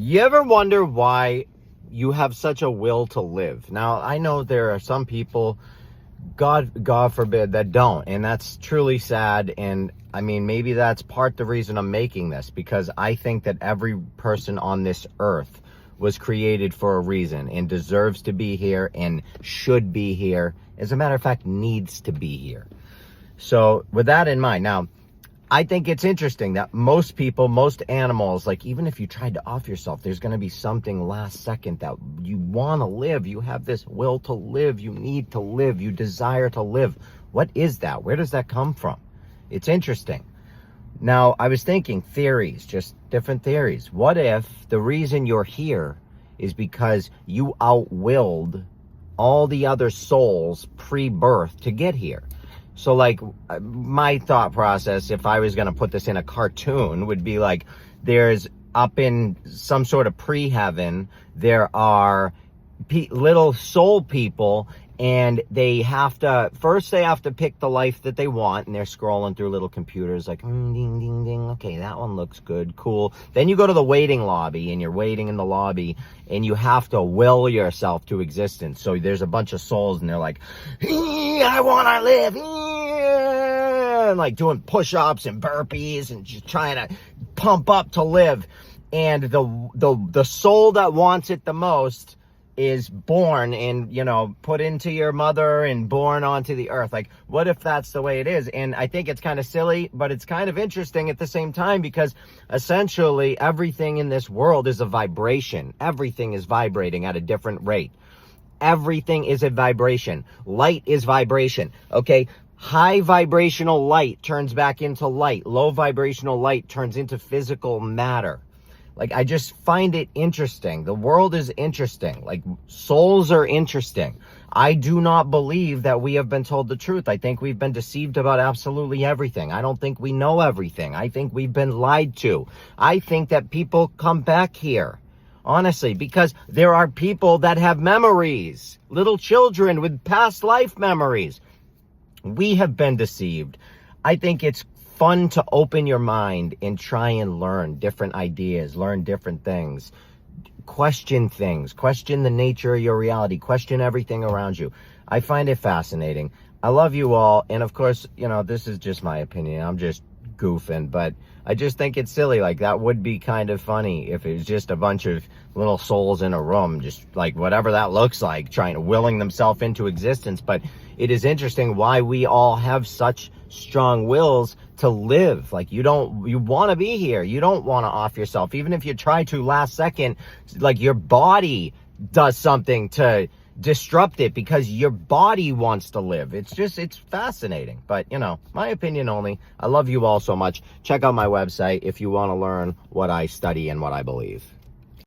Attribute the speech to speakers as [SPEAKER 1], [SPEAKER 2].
[SPEAKER 1] You ever wonder why you have such a will to live? Now, I know there are some people, God forbid, that don't, and that's truly sad. And I mean, maybe that's part the reason I'm making this, because I think that every person on this earth was created for a reason and deserves to be here and should be here. As a matter of fact, needs to be here. So with that in mind, now, I think it's interesting that most people, most animals, like even if you tried to off yourself, there's going to be something last second that you want to live. You have this will to live. You need to live. You desire to live. What is that? Where does that come from? It's interesting. Now, I was thinking theories, just different theories. What if the reason you're here is because you outwilled all the other souls pre-birth to get here? So like my thought process, if I was going to put this in a cartoon, would be like, there's up in some sort of pre-heaven, there are little soul people, and they have to pick the life that they want, and they're scrolling through little computers like, ding, ding, ding. Okay, that one looks good. Cool. Then you go to the waiting lobby, and you're waiting in the lobby, and you have to will yourself to existence. So there's a bunch of souls, and they're like, I want to live. And like doing push-ups and burpees and just trying to pump up to live. And the soul that wants it the most is born and, put into your mother and born onto the earth. Like, what if that's the way it is? And I think it's kind of silly, but it's kind of interesting at the same time, because essentially everything in this world is a vibration. Everything is vibrating at a different rate. Everything is a vibration. Light is vibration. Okay. High vibrational light turns back into light. Low vibrational light turns into physical matter. Like, I just find it interesting. The world is interesting. Like, souls are interesting. I do not believe that we have been told the truth. I think we've been deceived about absolutely everything. I don't think we know everything. I think we've been lied to. I think that people come back here, honestly, because there are people that have memories. Little children with past life memories. We have been deceived. I think it's fun to open your mind and try and learn different ideas, learn different things, question things, question the nature of your reality, question everything around you. I find it fascinating. I love you all. And of course, this is just my opinion. I'm just goofing, but I just think it's silly. Like, that would be kind of funny if it was just a bunch of little souls in a room, just like whatever that looks like, willing themselves into existence. But it is interesting why we all have such strong wills to live. Like, you want to be here. You don't want to off yourself. Even if you try to last second, like, your body does something to disrupt it because your body wants to live. It's fascinating. But, my opinion only. I love you all so much. Check out my website if you want to learn what I study and what I believe.